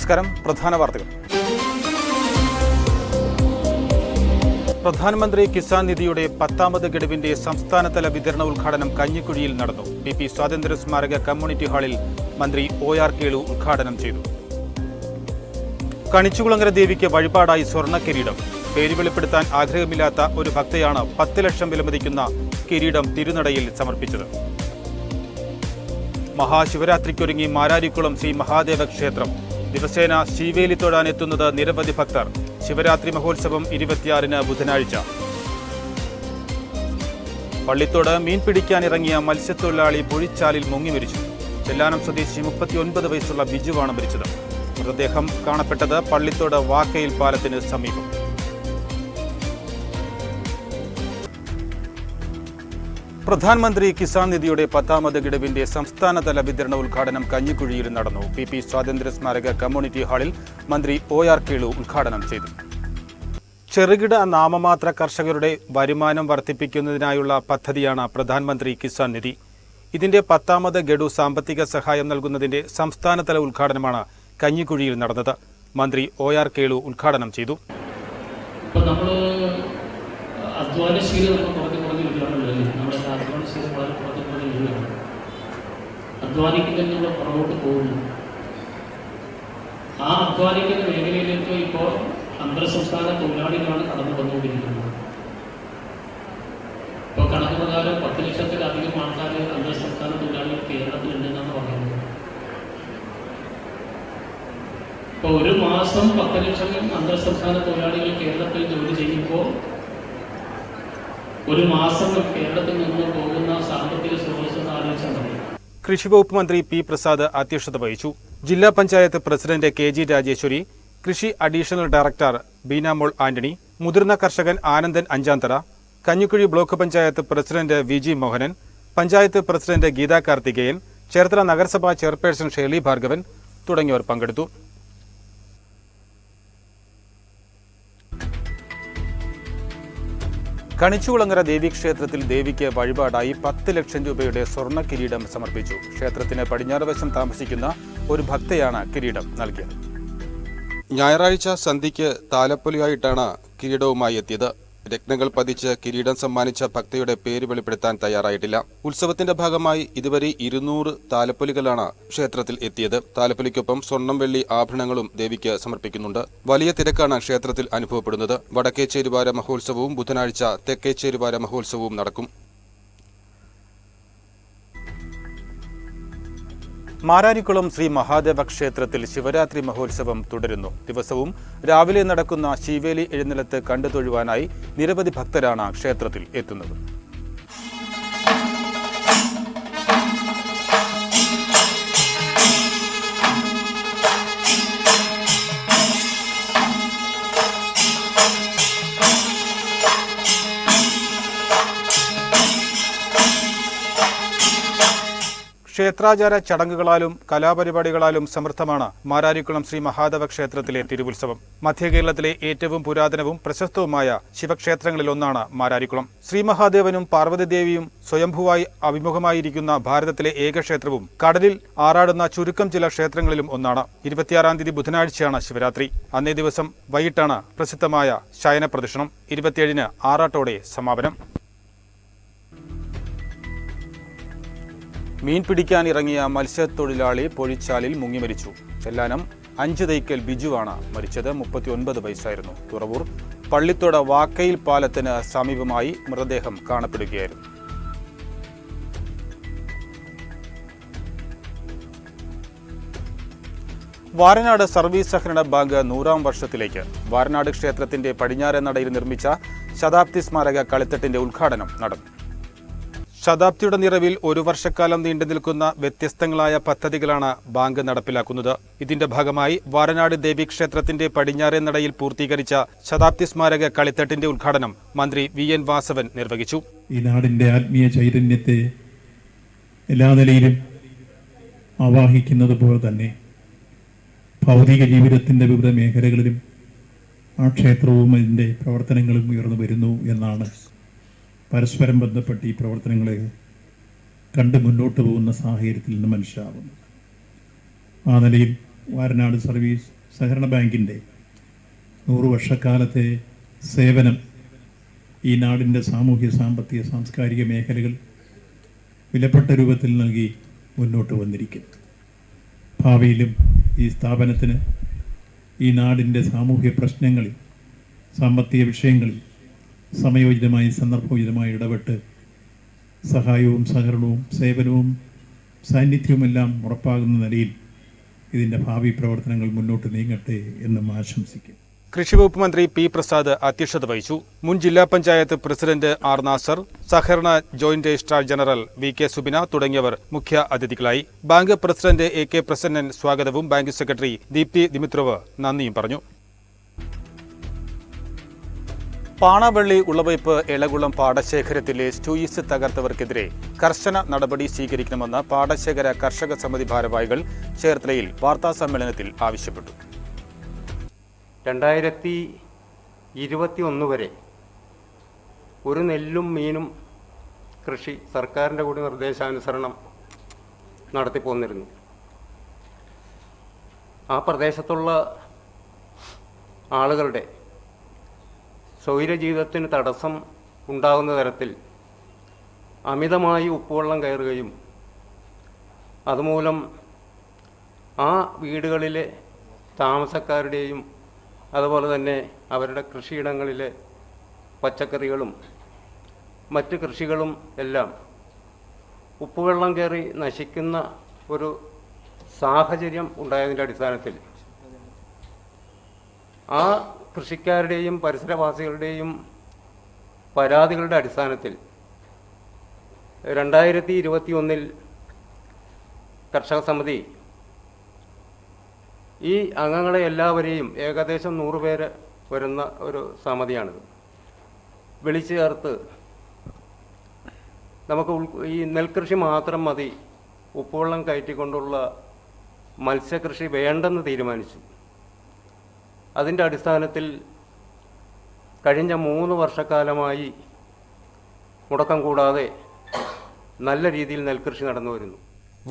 നമസ്കാരം. പ്രധാന വാർത്തകൾ. പ്രധാനമന്ത്രി കിസാൻ നിധിയുടെ 10ാമത് ഗഡുവിന്റെ സംസ്ഥാനതല വിതരണ ഉദ്ഘാടനം കഞ്ഞിക്കുഴിയിൽ നടന്നു. പി സ്വാതന്ത്ര്യ സ്മാരക കമ്മ്യൂണിറ്റി ഹാളിൽ മന്ത്രി OR കേളു ഉദ്ഘാടനം ചെയ്തു. കണിച്ചുകുളങ്ങര ദേവിക്ക് വഴിപാടായി സ്വർണ്ണ കിരീടം. പേര് വെളിപ്പെടുത്താൻ ആഗ്രഹമില്ലാത്ത ഒരു ഭക്തയാണ് 10 ലക്ഷം വിലമതിക്കുന്ന കിരീടം തിരുനടയിൽ സമർപ്പിച്ചത്. മഹാശിവരാത്രിക്കൊരുങ്ങി മാരാരിക്കുളം ശ്രീ മഹാദേവ ക്ഷേത്രം. ദിവസേന ശീവേലി തൊഴാനെത്തുന്നത് നിരവധി ഭക്തർ. ശിവരാത്രി മഹോത്സവം 26-ന് ബുധനാഴ്ച. പള്ളിത്തോട് മീൻ പിടിക്കാനിറങ്ങിയ മത്സ്യത്തൊഴിലാളി പൊഴിച്ചാലിൽ മുങ്ങി മരിച്ചു. ചെല്ലാനം സ്വദേശി 39 വയസ്സുള്ള ബിജുവാണ് മരിച്ചത്. മൃതദേഹം കാണപ്പെട്ടത് പള്ളിത്തോട് വാക്കയിൽ പാലത്തിന് സമീപം. പ്രധാനമന്ത്രി കിസാൻ നിധിയുടെ 10ാമത് ഗഡുവിന്റെ സംസ്ഥാനതല വിതരണ ഉദ്ഘാടനം കഞ്ഞിക്കുഴിയിൽ നടന്നു. പി സ്വാതന്ത്ര്യ സ്മാരക കമ്മ്യൂണിറ്റി ഹാളിൽ മന്ത്രി OR കേളു ഉദ്ഘാടനം ചെയ്തു. ചെറുകിട നാമമാത്ര കർഷകരുടെ വരുമാനം വർദ്ധിപ്പിക്കുന്നതിനായുള്ള പദ്ധതിയാണ് പ്രധാനമന്ത്രി കിസാൻ നിധി. ഇതിന്റെ 10ാമത് ഗഡു സാമ്പത്തിക സഹായം നൽകുന്നതിന്റെ സംസ്ഥാനതല ഉദ്ഘാടനമാണ് കഞ്ഞിക്കുഴിയിൽ നടന്നത്. മന്ത്രി OR കേളു ഉദ്ഘാടനം ചെയ്തു. അധ്വാനിക്കുന്നതിനുള്ള പുറകോട്ട് പോകുന്നു. ആ അധ്വാനിക്കുന്ന മേഖലയിലേക്ക് ഇപ്പോൾ അന്തർ സംസ്ഥാന തൊഴിലാളികളാണ് കടന്നു വന്നുകൊണ്ടിരിക്കുന്നത്. ഇപ്പോൾ കണക്ക് പ്രകാരം 10 ലക്ഷത്തിലധികം ആൾക്കാർ അന്തർ സംസ്ഥാന തൊഴിലാളികൾ കേരളത്തിലുണ്ടെന്നാണ് പറയുന്നത്. ഇപ്പോൾ ഒരു മാസം 10 ലക്ഷം അന്തർ സംസ്ഥാന തൊഴിലാളികൾ കേരളത്തിൽ ജോലി ചെയ്യുമ്പോൾ ഒരു മാസം കേരളത്തിൽ നിന്ന് പോകുന്ന സാമ്പത്തിക സ്രോതസ് ആലോചിച്ചാൽ മതി. കൃഷിവകുപ്പ് മന്ത്രി P പ്രസാദ് അധ്യക്ഷത വഹിച്ചു. ജില്ലാ പഞ്ചായത്ത് പ്രസിഡന്റ് KG രാജേശ്വരി, കൃഷി അഡീഷണൽ ഡയറക്ടർ ബീനാമോൾ ആന്റണി, മുതിർന്ന കർഷകൻ Anandan Anchanthara, Kanjikuzhi block panchayat president VG Mohanan, panchayat president Geetha Karthikeyan, Cherthala നഗരസഭാ ചെയർപേഴ്സൺ ഷേലി ഭാർഗവൻ തുടങ്ങിയവർ പങ്കെടുത്തു. കണിച്ചുകുളങ്ങര ദേവീക്ഷേത്രത്തിൽ ദേവിക്ക് വഴിപാടായി 10 ലക്ഷം രൂപയുടെ സ്വർണ്ണ കിരീടം സമർപ്പിച്ചു. ക്ഷേത്രത്തിന് പടിഞ്ഞാറ് വശം താമസിക്കുന്ന ഒരു ഭക്തയാണ് കിരീടം നൽകിയത്. ഞായറാഴ്ച സന്ധ്യയ്ക്ക് താലപ്പൊലിയായിട്ടാണ് കിരീടവുമായി എത്തിയത്. രത്നങ്ങൾ പതിച്ച് കിരീടം സമ്മാനിച്ച ഭക്തയുടെ പേര് വെളിപ്പെടുത്താൻ തയ്യാറായിട്ടില്ല. ഉത്സവത്തിന്റെ ഭാഗമായി ഇതുവരെ 200 താലപ്പൊലികളാണ് ക്ഷേത്രത്തിൽ എത്തിയത്. താലപ്പൊലിക്കൊപ്പം സ്വർണം, വെള്ളി ആഭരണങ്ങളും ദേവിക്ക് സമർപ്പിക്കുന്നുണ്ട്. വലിയ തിരക്കാണ് ക്ഷേത്രത്തിൽ അനുഭവപ്പെടുന്നത്. വടക്കേ ചേരുവാര മഹോത്സവവും ബുധനാഴ്ച തെക്കേ ചേരുവാര മഹോത്സവവും നടക്കും. മാരാരിക്കുളം ശ്രീ മഹാദേവ ക്ഷേത്രത്തിൽ ശിവരാത്രി മഹോത്സവം തുടരുന്നു. ദിവസവും രാവിലെ നടക്കുന്ന ശീവേലി എഴുന്നള്ളത്ത് കണ്ടു തൊഴുവാനായി നിരവധി ഭക്തരാണ് ക്ഷേത്രത്തിൽ എത്തുന്നത്. ക്ഷേത്രാചാര ചടങ്ങുകളാലും കലാപരിപാടികളാലും സമൃദ്ധമാണ് മാരാരിക്കുളം ശ്രീ മഹാദേവ ക്ഷേത്രത്തിലെ തിരുവുത്സവം. മധ്യകേരളത്തിലെ ഏറ്റവും പുരാതനവും പ്രശസ്തവുമായ ശിവക്ഷേത്രങ്ങളിലൊന്നാണ് മാരാരിക്കുളം. ശ്രീ മഹാദേവനും പാർവതിദേവിയും സ്വയംഭുവായി അഭിമുഖമായിരിക്കുന്ന ഭാരതത്തിലെ ഏക ക്ഷേത്രവും കടലിൽ ആറാടുന്ന ചുരുക്കം ചില ക്ഷേത്രങ്ങളിലും ഒന്നാണ്. 26-ാം തീയതി ബുധനാഴ്ചയാണ് ശിവരാത്രി. അന്നേ ദിവസം വൈകിട്ടാണ് പ്രസിദ്ധമായ ശയന പ്രദക്ഷിണം. 27-ന് ആറാട്ടോടെ സമാപനം. മീൻ പിടിക്കാനിറങ്ങിയ മത്സ്യത്തൊഴിലാളി പൊഴിച്ചാലിൽ മുങ്ങി മരിച്ചു. ചെല്ലാനം 5 തൈക്കൽ ബിജുവാണ് മരിച്ചത്. 39 വയസ്സായിരുന്നു. തുറവൂർ പള്ളിത്തോട് വാക്കയിൽ പാലത്തിന് സമീപമായി മൃതദേഹം കാണപ്പെടുകയായിരുന്നു. വാരനാട് സർവീസ് സഹകരണ ബാങ്ക് 100ാം വർഷത്തിലേക്ക്. വാരനാട് ക്ഷേത്രത്തിന്റെ പടിഞ്ഞാറേ നടയിൽ നിർമ്മിച്ച ശതാബ്ദി സ്മാരക കളിത്തട്ടിന്റെ ഉദ്ഘാടനം നടന്നു. ശതാബ്ദിയുടെ നിറവിൽ 1 വർഷക്കാലം നീണ്ടു നിൽക്കുന്ന വ്യത്യസ്തങ്ങളായ പദ്ധതികളാണ് ബാങ്ക് നടപ്പിലാക്കുന്നത്. ഇതിന്റെ ഭാഗമായി വാരനാട് ദേവീക്ഷേത്രത്തിന്റെ പടിഞ്ഞാറേ നടയിൽ പൂർത്തീകരിച്ച ശതാബ്ദി സ്മാരക കളിത്തട്ടിന്റെ ഉദ്ഘാടനം മന്ത്രി VN വാസവൻ നിർവഹിച്ചു. ഈ നാടിന്റെ ആത്മീയ ചൈതന്യത്തെ എല്ലാ നിലയിലും ആവാഹിക്കുന്നത് പോലെ തന്നെ ഭൗതിക ജീവിതത്തിന്റെ വിവിധ മേഖലകളിലും ആ ക്ഷേത്രവും അതിൻ്റെ പ്രവർത്തനങ്ങളും ഉയർന്നു വരുന്നു എന്നാണ് പരസ്പരം ബന്ധപ്പെട്ട് ഈ പ്രവർത്തനങ്ങളെ കണ്ട് മുന്നോട്ട് പോകുന്ന സാഹചര്യത്തിൽ നിന്ന് മനസ്സിലാവുന്നത്. ആ നിലയിൽ വാരനാട് സർവീസ് സഹകരണ ബാങ്കിൻ്റെ 100 വർഷക്കാലത്തെ സേവനം ഈ നാടിൻ്റെ സാമൂഹ്യ സാമ്പത്തിക സാംസ്കാരിക മേഖലകൾ വിലപ്പെട്ട രൂപത്തിൽ നൽകി മുന്നോട്ട് വന്നിരിക്കും. ഭാവിയിലും ഈ സ്ഥാപനത്തിന് ഈ നാടിൻ്റെ സാമൂഹ്യ പ്രശ്നങ്ങളിൽ, സാമ്പത്തിക വിഷയങ്ങളിൽ സമയോചിതമായി സന്ദർഭോചിതമായി ഇടപെട്ട് സഹായവും സഹകരണവും സേവനവും സാന്നിധ്യവുമെല്ലാം ഉറപ്പാകുന്ന നിലയിൽ ഇതിൻ്റെ ഭാവി പ്രവർത്തനങ്ങൾ മുന്നോട്ട് നീങ്ങട്ടെ എന്നും ആശംസിക്കും. കൃഷിവകുപ്പ് മന്ത്രി പി പ്രസാദ് അധ്യക്ഷത വഹിച്ചു. മുൻ ജില്ലാ പഞ്ചായത്ത് പ്രസിഡന്റ് ആർ നാസർ, സഹകരണ joint registrar general V K Subina തുടങ്ങിയവർ മുഖ്യ അതിഥികളായി. Bank president A K Prasannan സ്വാഗതവും ബാങ്ക് സെക്രട്ടറി ദീപ്തി ദിമിത്രോവ് നന്ദിയും പറഞ്ഞു. പാണവള്ളി ഉളവയ്പ് എളകുളം പാടശേഖരത്തിലെ സ്റ്റൂയിസ് തകർത്തവർക്കെതിരെ കർശന നടപടി സ്വീകരിക്കണമെന്ന് പാടശേഖര കർഷക സമിതി ഭാരവാഹികൾ ചേർത്തലയിൽ വാർത്താസമ്മേളനത്തിൽ ആവശ്യപ്പെട്ടു. 2021 വരെ ഒരു നെല്ലും മീനും കൃഷി സർക്കാരിൻ്റെ കൂടി നിർദ്ദേശാനുസരണം നടത്തിപ്പോന്നിരുന്നു. ആ പ്രദേശത്തുള്ള ആളുകളുടെ സ്വൈരജീവിതത്തിന് തടസ്സം ഉണ്ടാകുന്ന തരത്തിൽ അമിതമായി ഉപ്പുവെള്ളം കയറുകയും അതുമൂലം ആ വീടുകളിലെ താമസക്കാരുടെയും അതുപോലെ തന്നെ അവരുടെ കൃഷിയിടങ്ങളിലെ പച്ചക്കറികളും മറ്റ് കൃഷികളും എല്ലാം ഉപ്പുവെള്ളം കയറി നശിക്കുന്ന ഒരു സാഹചര്യം ഉണ്ടായതിൻ്റെ അടിസ്ഥാനത്തിൽ ആ കൃഷിക്കാരുടെയും പരിസരവാസികളുടെയും പരാതികളുടെ അടിസ്ഥാനത്തിൽ 2021 കർഷക സമിതി ഈ അംഗങ്ങളെ എല്ലാവരെയും ഏകദേശം 100 പേര് വരുന്ന ഒരു സമിതിയാണിത് വിളിച്ചു ചേർത്ത് നമുക്ക് ഈ നെൽകൃഷി മാത്രം മതി, ഉപ്പുവെള്ളം കയറ്റിക്കൊണ്ടുള്ള മത്സ്യകൃഷി വേണ്ടെന്ന് തീരുമാനിച്ചു. അതിൻ്റെ അടിസ്ഥാനത്തിൽ കഴിഞ്ഞ 3 വർഷക്കാലമായി മുടക്കം കൂടാതെ നല്ല രീതിയിൽ നെൽകൃഷി നടന്നു വരുന്നു.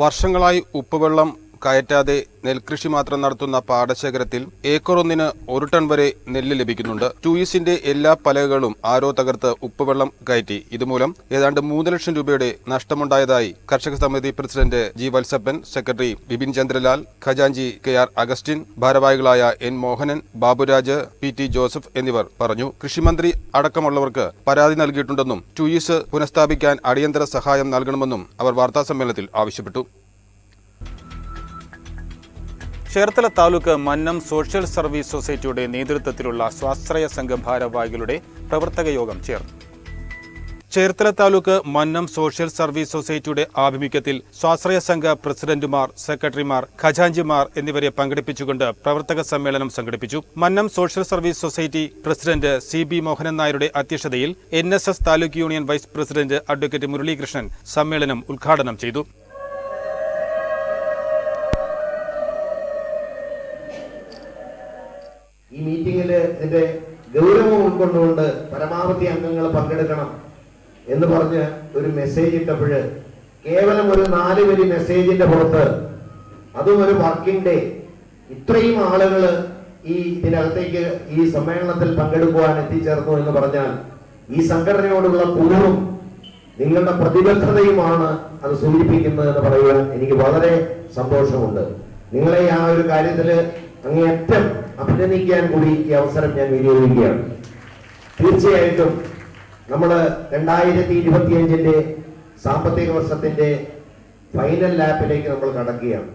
വർഷങ്ങളായി ഉപ്പുവെള്ളം കയറ്റാതെ നെൽകൃഷി മാത്രം നടത്തുന്ന പാടശേഖരത്തിൽ ഏക്കറൊന്നിന് 1 ടൺ വരെ നെല്ല് ലഭിക്കുന്നുണ്ട്. ടൂയിസിന്റെ എല്ലാ പലകകളും ആരോ തകർത്ത് ഉപ്പുവെള്ളം കയറ്റി. ഇതുമൂലം ഏതാണ്ട് 3 ലക്ഷം രൂപയുടെ നഷ്ടമുണ്ടായതായി കർഷക സമിതി president G Valsappan, secretary Bipin Chandralal, ഖജാൻജി കെ ആർ അഗസ്റ്റിൻ, ഭാരവാഹികളായ N Mohanan, Baburaj, P T Joseph എന്നിവർ പറഞ്ഞു. കൃഷിമന്ത്രി അടക്കമുള്ളവർക്ക് പരാതി നൽകിയിട്ടുണ്ടെന്നും ടൂയിസ് പുനഃസ്ഥാപിക്കാൻ അടിയന്തര സഹായം നൽകണമെന്നും അവർ വാർത്താസമ്മേളനത്തിൽ ആവശ്യപ്പെട്ടു. ചേർത്തല താലൂക്ക് മന്നം സോഷ്യൽ സർവീസ് സൊസൈറ്റിയുടെ നേതൃത്വത്തിലുള്ള സ്വാശ്രയ സംഘം ഭാരവാഹികളുടെ പ്രവർത്തക യോഗം ചേർന്നു. ചേർത്തല താലൂക്ക് മന്നം സോഷ്യൽ സർവീസ് സൊസൈറ്റിയുടെ ആഭിമുഖ്യത്തിൽ സ്വാശ്രയ സംഘ പ്രസിഡന്റുമാർ, സെക്രട്ടറിമാർ, ഖജാൻജിമാർ എന്നിവരെ പങ്കെടുപ്പിച്ചുകൊണ്ട് പ്രവർത്തക സമ്മേളനം സംഘടിപ്പിച്ചു. Mannam social service society president C B Mohanan നായരുടെ അധ്യക്ഷതയിൽ NSS taluk union vice president advocate Muralikrishnan സമ്മേളനം ഉദ്ഘാടനം ചെയ്തു. ഈ മീറ്റിംഗിൽ ഇതിന്റെ ഗൗരവം ഉൾക്കൊണ്ടുകൊണ്ട് പരമാവധി അംഗങ്ങൾ പങ്കെടുക്കണം എന്ന് പറഞ്ഞ് ഒരു മെസ്സേജ് ഇട്ടപ്പോൾ കേവലം ഒരു 4 വരി മെസ്സേജിന്റെ പുറത്ത്, അതും ഒരു വർക്കിംഗ് ഡേ, ഇത്രയും ആളുകൾ ഈ ഇതിനകത്തേക്ക് ഈ സമ്മേളനത്തിൽ പങ്കെടുക്കുവാൻ എത്തിച്ചേർന്നു എന്ന് പറഞ്ഞാൽ ഈ സംഘടനയോടുള്ള കൂറും നിങ്ങളുടെ പ്രതിബദ്ധതയുമാണ് അത് സൂചിപ്പിക്കുന്നത് എന്ന് പറയുവാൻ എനിക്ക് വളരെ സന്തോഷമുണ്ട്. നിങ്ങളെ ആ ഒരു കാര്യത്തിൽ അങ്ങേയറ്റം അഭിനന്ദിക്കാൻ കൂടി ഈ അവസരം ഞാൻ വിനിയോഗിക്കുകയാണ്. തീർച്ചയായിട്ടും നമ്മൾ 2025 സാമ്പത്തിക വർഷത്തിന്റെ ഫൈനൽ ലാപ്പിലേക്ക് നമ്മൾ കടക്കുകയാണ്.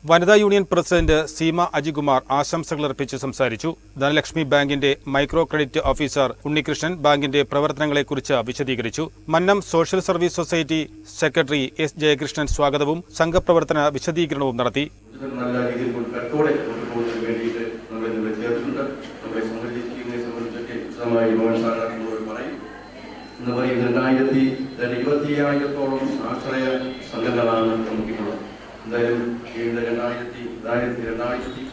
വനിതാ യൂണിയൻ പ്രസിഡന്റ് സീമ അജികുമാർ ആശംസകൾ അർപ്പിച്ച് സംസാരിച്ചു. ധനലക്ഷ്മി ബാങ്കിന്റെ മൈക്രോ ക്രെഡിറ്റ് ഓഫീസർ ഉണ്ണികൃഷ്ണൻ ബാങ്കിന്റെ പ്രവർത്തനങ്ങളെക്കുറിച്ച് വിശദീകരിച്ചു. Mannam social service society secretary S Jayakrishnan സ്വാഗതവും സംഘപ്രവർത്തന വിശദീകരണവും നടത്തി. എന്ന് പറയുന്നത് 20,000-ത്തോളം ആശ്രയ സംഘങ്ങളാണ് നമുക്കിപ്പോൾ. എന്തായാലും 2005-2006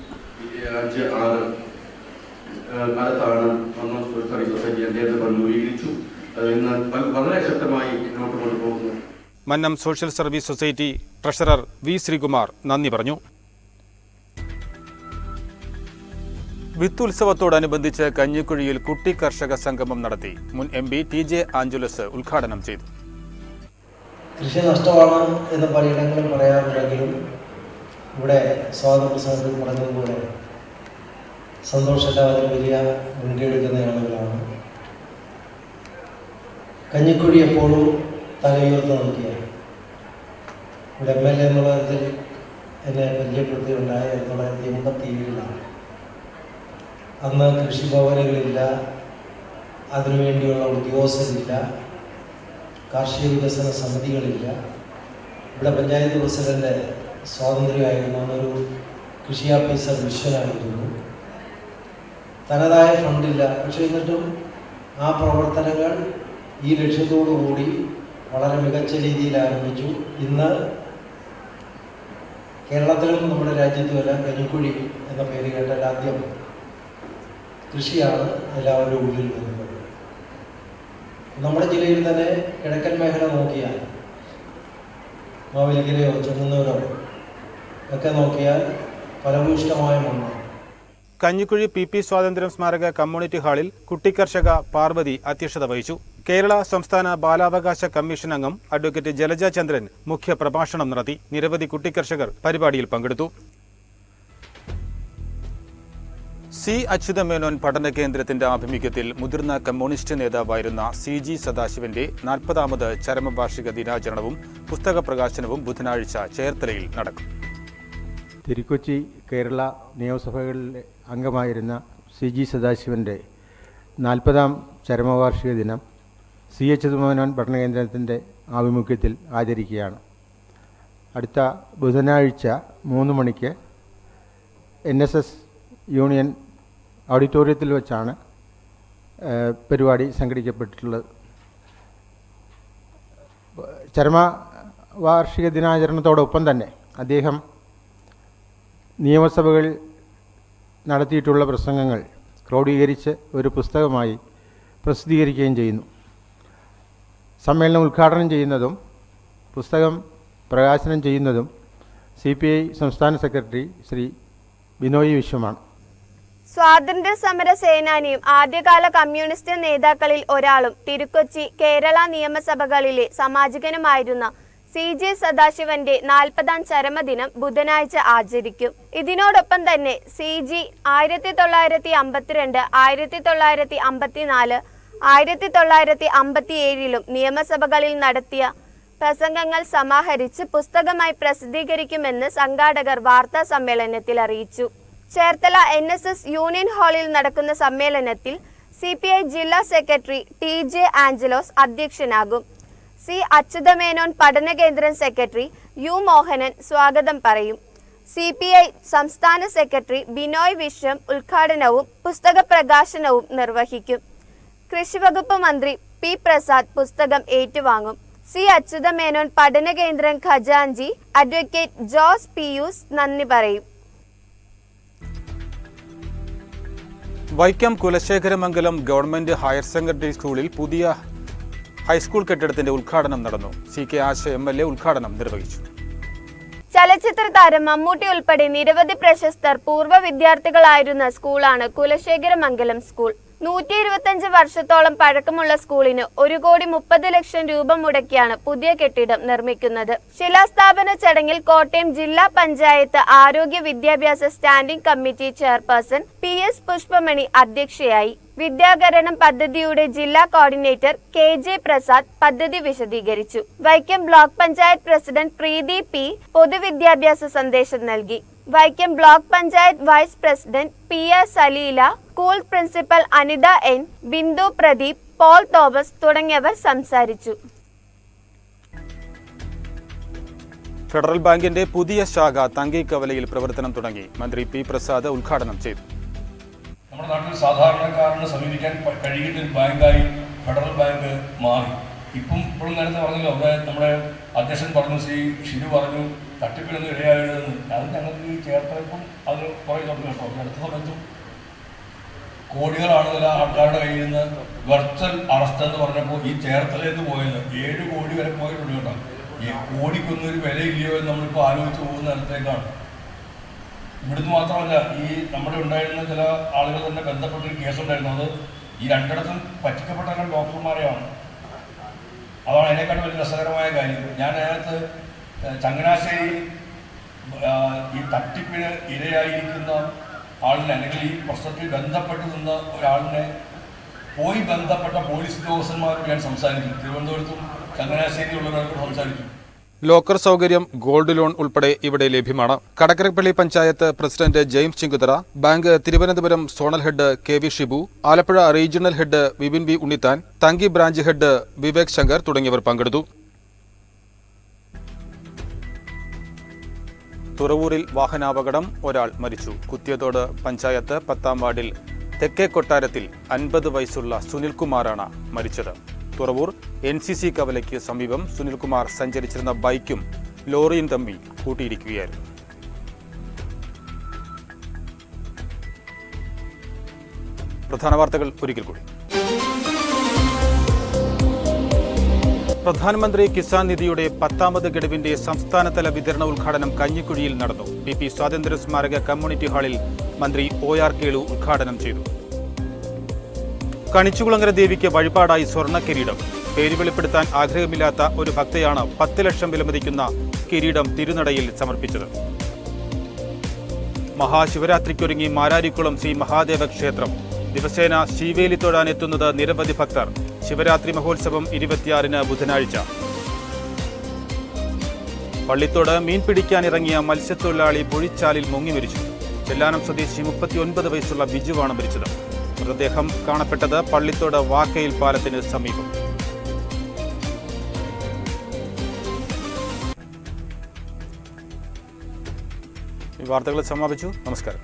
കാലത്താണ് മന്നം സോഷ്യൽ സർവീസ് സൊസൈറ്റി അദ്ദേഹത്തെ രൂപീകരിച്ചു. അത് ഇന്ന് വളരെ ശക്തമായി മുന്നോട്ട് കൊണ്ടുപോകുന്നു. Mannam social service society treasurer V Sreekumar നന്ദി പറഞ്ഞു. വിത്തുത്സവത്തോടനുബന്ധിച്ച് കഞ്ഞിക്കുഴിയിൽ കുട്ടി കർഷക സംഗമം നടത്തി. മുൻ MP TJ ആഞ്ചലസ് ഉദ്ഘാടനം ചെയ്തു. കൃഷി നഷ്ടമാണ് എന്ന് പലയിടങ്ങളും പറയാറുണ്ടെങ്കിലും ഇവിടെ സ്വാതന്ത്ര്യ സമരത്തിൽ പറഞ്ഞതുപോലെ സന്തോഷമില്ല അതിന് വലിയ മുൻകൈ എടുക്കുന്ന ആളുകളാണ്. കഞ്ഞിക്കുഴി എപ്പോഴും തലയുയർത്ത് നോക്കിയാണ്. ഇവിടെ MLA എന്നുള്ള തരത്തിൽ എന്നെ പരിചയപ്പെടുത്തിയുണ്ടായ 1987 അന്ന് കൃഷിഭവനുകളില്ല, അതിനുവേണ്ടിയുള്ള ഉദ്യോഗസ്ഥരില്ല, കാർഷിക വികസന സമിതികളില്ല. ഇവിടെ പഞ്ചായത്ത് പ്രസിഡന്റ് സ്വാതന്ത്ര്യമായിരുന്നു, അന്നൊരു കൃഷി ഓഫീസർ വിശ്വനായിരുന്നു. തനതായ ഫണ്ടില്ല. പക്ഷെ എന്നിട്ടും ആ പ്രവർത്തനങ്ങൾ ഈ ലക്ഷ്യത്തോടു കൂടി വളരെ മികച്ച രീതിയിൽ ആരംഭിച്ചു. ഇന്ന് കേരളത്തിലും നമ്മുടെ രാജ്യത്തുമെല്ലാം കഞ്ഞിക്കുഴി എന്ന പേര് കേട്ടാൽ ആദ്യം കൃഷിയാണ് എല്ലാവരുടെ ഉള്ളിൽ വരുന്നത്. നമ്മുടെ ജില്ലയിൽ തന്നെ കിഴക്കൻ മേഖല നോക്കിയാൽ, മാവേലിക്കരയോ ചെങ്ങന്നൂരോ ഒക്കെ നോക്കിയാൽ ഫലഭൂയിഷ്ഠമായ മണ്ണാണ്. കഞ്ഞിക്കുഴി PP സ്വാതന്ത്ര്യം സ്മാരക കമ്മ്യൂണിറ്റി ഹാളിൽ കുട്ടിക്കർഷക പാർവതി അധ്യക്ഷത വഹിച്ചു. കേരള സംസ്ഥാന ബാലാവകാശ കമ്മീഷൻ അംഗം അഡ്വക്കേറ്റ് ജലജ ചന്ദ്രൻ മുഖ്യ പ്രഭാഷണം നടത്തി. നിരവധി കുട്ടിക്കർഷകർ പരിപാടിയിൽ പങ്കെടുത്തു. C. അച്യുതമേനോൻ പഠന കേന്ദ്രത്തിന്റെ ആഭിമുഖ്യത്തിൽ മുതിർന്ന കമ്മ്യൂണിസ്റ്റ് നേതാവായിരുന്ന CG സദാശിവന്റെ 40ാമത് ചരമവാർഷിക ദിനാചരണവും പുസ്തക പ്രകാശനവും ബുധനാഴ്ച ചേർത്തലയിൽ നടക്കും. തിരുക്കൊച്ചി കേരള നിയമസഭകളിലെ അംഗമായിരുന്ന CG സദാശിവൻ്റെ 40ാം ചരമവാർഷിക ദിനം C. അച്യുതമേനോൻ പഠനകേന്ദ്രത്തിൻ്റെ ആഭിമുഖ്യത്തിൽ ആചരിക്കുകയാണ്. അടുത്ത ബുധനാഴ്ച 3 മണിക്ക് NSS യൂണിയൻ ഓഡിറ്റോറിയത്തിൽ വെച്ചാണ് പരിപാടി സംഘടിപ്പിക്കപ്പെട്ടിട്ടുള്ളത്. ചരമവാർഷിക ദിനാചരണത്തോടൊപ്പം തന്നെ അദ്ദേഹം നിയമസഭകളിൽ നടത്തിയിട്ടുള്ള പ്രസംഗങ്ങൾ ക്രോഡീകരിച്ച് ഒരു പുസ്തകമായി പ്രസിദ്ധീകരിക്കുകയും ചെയ്യുന്നു. സമ്മേളനം ഉദ്ഘാടനം ചെയ്യുന്നതും പുസ്തകം പ്രകാശനം ചെയ്യുന്നതും CPI സംസ്ഥാന സെക്രട്ടറി ശ്രീ ബിനോയ് വിശ്വമാണ്. സ്വാതന്ത്ര്യ സമര സേനാനിയും ആദ്യകാല കമ്മ്യൂണിസ്റ്റ് നേതാക്കളിൽ ഒരാളും തിരുക്കൊച്ചി കേരള നിയമസഭകളിലെ സാമാജികനുമായിരുന്ന CG സദാശിവന്റെ 40ാം ചരമദിനം ബുധനാഴ്ച ആചരിക്കും. ഇതിനോടൊപ്പം തന്നെ CG 1952, 1954, 1957 നിയമസഭകളിൽ നടത്തിയ പ്രസംഗങ്ങൾ സമാഹരിച്ച് പുസ്തകമായി പ്രസിദ്ധീകരിക്കുമെന്ന് സംഘാടകർ വാർത്താ സമ്മേളനത്തിൽ അറിയിച്ചു. ചേർത്തല NSS യൂണിയൻ ഹാളിൽ നടക്കുന്ന സമ്മേളനത്തിൽ CPI ജില്ലാ സെക്രട്ടറി TJ ആഞ്ചലോസ് അധ്യക്ഷനാകും. C. അച്യുതമേനോൻ പഠന കേന്ദ്രം സെക്രട്ടറി U. മോഹനൻ സ്വാഗതം പറയും. CPI സംസ്ഥാന സെക്രട്ടറി ബിനോയ് വിശ്വം ഉദ്ഘാടനവും പുസ്തക പ്രകാശനവും നിർവഹിക്കും. കൃഷിവകുപ്പ് മന്ത്രി P. പ്രസാദ് പുസ്തകം ഏറ്റുവാങ്ങും. C. അച്യുതമേനോൻ പഠന കേന്ദ്രം ഖജാൻജി അഡ്വക്കേറ്റ് ജോസ് പിയൂസ് നന്ദി പറയും. Vaikom Kulasekharamangalam government higher secondary സ്കൂളിൽ പുതിയ ഹൈസ്കൂൾ കെട്ടിടത്തിന്റെ ഉദ്ഘാടനം നടന്നു. CK ആശ MLA ഉദ്ഘാടനം നിർവഹിച്ചു. ചലച്ചിത്ര താരം മമ്മൂട്ടി ഉൾപ്പെടെ നിരവധി പ്രശസ്തർ പൂർവ്വ വിദ്യാർത്ഥികളായിരുന്ന സ്കൂളാണ് കുലശേഖരമംഗലം സ്കൂൾ. 125 വർഷത്തോളം പഴക്കമുള്ള സ്കൂളിന് 1,30,00,000 രൂപ മുടക്കിയാണ് പുതിയ കെട്ടിടം നിർമ്മിക്കുന്നത്. ശിലാസ്ഥാപന ചടങ്ങിൽ കോട്ടയം ജില്ലാ പഞ്ചായത്ത് ആരോഗ്യ വിദ്യാഭ്യാസ standing committee chairperson PS Pushpamani അധ്യക്ഷയായി. വിദ്യാകരണം പദ്ധതിയുടെ ജില്ലാ കോർഡിനേറ്റർ KJ പ്രസാദ് പദ്ധതി വിശദീകരിച്ചു. Vaikom block panchayat president Preethi P. പൊതുവിദ്യാഭ്യാസ സന്ദേശം നൽകി. Vaikom block panchayat vice president PR Saleela, school principal Anitha N, Bindu Pradeep, Paul Thomas തുടങ്ങിയവർ സംസാരിച്ചു. ഫെഡറൽ ബാങ്കിന്റെ പുതിയ ശാഖ തങ്കൈക്കവലയിൽ പ്രവർത്തനം തുടങ്ങി. മന്ത്രി P. പ്രസാദ് ഉദ്ഘാടനം ചെയ്തു. നമ്മുടെ നാട്ടിൽ സാധാരണക്കാരന് സമീപിക്കാൻ കഴിയുന്ന ഒരു ബാങ്കായി ഫെഡറൽ ബാങ്ക് മാറി. ഇപ്പോഴും നേരത്തെ പറഞ്ഞല്ലോ, അവിടെ നമ്മുടെ അധ്യക്ഷൻ പറഞ്ഞു, ശ്രീ ഷിനു പറഞ്ഞു തട്ടിപ്പിലൊന്നും ഇടയായതെന്ന്. അത് ഞങ്ങൾക്ക് ചേർത്തലപ്പം അതിന് കുറേ തുടങ്ങി കേട്ടോ. അടുത്ത സമയത്തും കോടികളാണ് ചില ആൾക്കാരുടെ കയ്യിൽ നിന്ന് വെർച്വൽ അറസ്റ്റ് എന്ന് പറഞ്ഞപ്പോൾ ഈ ചേർത്തലേക്ക് പോയത് 7 കോടി വരെ പോയിട്ടുണ്ട് കേട്ടോ. ഈ കോടിക്കൊന്നും ഒരു വിലയില്ലയോ എന്ന് നമ്മളിപ്പോൾ ആലോചിച്ച് പോകുന്ന നേരത്തേക്കാണ്. ഇവിടുന്ന് മാത്രമല്ല, ഈ നമ്മുടെ ഉണ്ടായിരുന്ന ചില ആളുകൾ തന്നെ ബന്ധപ്പെട്ടൊരു കേസുണ്ടായിരുന്നു. അത് ഈ രണ്ടിടത്തും പറ്റിക്കപ്പെട്ട ഡോക്ടർമാരെയാണ്. അതാണ് അതിനേക്കാളും വലിയ രസകരമായ കാര്യം. ഞാൻ അതിനകത്ത് ചങ്ങനാശ്ശേരി ഈ തട്ടിപ്പിന് ഇരയായിരിക്കുന്ന ആളിനെ, അല്ലെങ്കിൽ ഈ പ്രശ്നത്തിൽ ബന്ധപ്പെട്ട് നിന്ന ഒരാളിനെ പോയി ബന്ധപ്പെട്ട പോലീസ് ഉദ്യോഗസ്ഥന്മാരോട് ഞാൻ സംസാരിച്ചു. തിരുവനന്തപുരത്തും ചങ്ങനാശ്ശേരിയുള്ളവരോട് സംസാരിച്ചു. ലോക്കർ സൗകര്യം, ഗോൾഡ് ലോൺ ഉൾപ്പെടെ ഇവിടെ ലഭ്യമാണ്. Kadakkarappally panchayat president James Chinkuthara, bank Thiruvananthapuram zonal head KV Shibu, Alappuzha regional head Vipin V Unnithan, Thanki branch head Vivek Shankar തുടങ്ങിയവർ പങ്കെടുത്തു. തുറവൂരിൽ വാഹനാപകടം, ഒരാൾ മരിച്ചു. കുത്തിയതോട് പഞ്ചായത്ത് 10ാം വാർഡിൽ തെക്കേ കൊട്ടാരത്തിൽ 50 വയസ്സുള്ള സുനിൽകുമാറാണ് മരിച്ചത്. തുറവൂർ NCC കവലയ്ക്ക് സമീപം സുനിൽകുമാർ സഞ്ചരിച്ചിരുന്ന ബൈക്കും ലോറിയും തമ്മിൽ കൂട്ടിയിരിക്കുകയായിരുന്നു. പ്രധാന വാർത്തകൾ ഒരിക്കൽ കൂടി. പ്രധാനമന്ത്രി കിസാൻ നിധിയുടെ 10ാമത് ഗഡുവിന്റെ സംസ്ഥാനതല വിതരണ ഉദ്ഘാടനം കഞ്ഞിക്കുഴിയിൽ നടന്നു. PP സ്വാതന്ത്ര്യ സ്മാരക കമ്മ്യൂണിറ്റി ഹാളിൽ മന്ത്രി OR കേളു ഉദ്ഘാടനം ചെയ്തു. കണിച്ചുകുളങ്ങര ദേവിക്ക് വഴിപാടായി സ്വർണ്ണ കിരീടം. പേര് വെളിപ്പെടുത്താൻ ആഗ്രഹമില്ലാത്ത ഒരു ഭക്തയാണ് 10 ലക്ഷം വിലമതിക്കുന്ന കിരീടം തിരുനടയിൽ സമർപ്പിച്ചത്. മഹാശിവരാത്രിക്കൊരുങ്ങി മാരാരിക്കുളം ശ്രീ മഹാദേവ ക്ഷേത്രം. ദിവസേന ശീവേലി തൊഴാനെത്തുന്നത് നിരവധി ഭക്തർ. ശിവരാത്രി മഹോത്സവം 26-ന് ബുധനാഴ്ച. പള്ളിത്തോട് മീൻ പിടിക്കാനിറങ്ങിയ മത്സ്യത്തൊഴിലാളി പൊഴിച്ചാലിൽ മുങ്ങിമരിച്ചു. ചെല്ലാനം സ്വദേശി 39 വയസ്സുള്ള ബിജുവാണ് മരിച്ചത്. മൃതദേഹം കാണപ്പെട്ടത് പള്ളിത്തോട് വാക്കയിൽ പാലത്തിന് സമീപം. ഈ വാർത്തകൾ സമാപിച്ചു. നമസ്കാരം.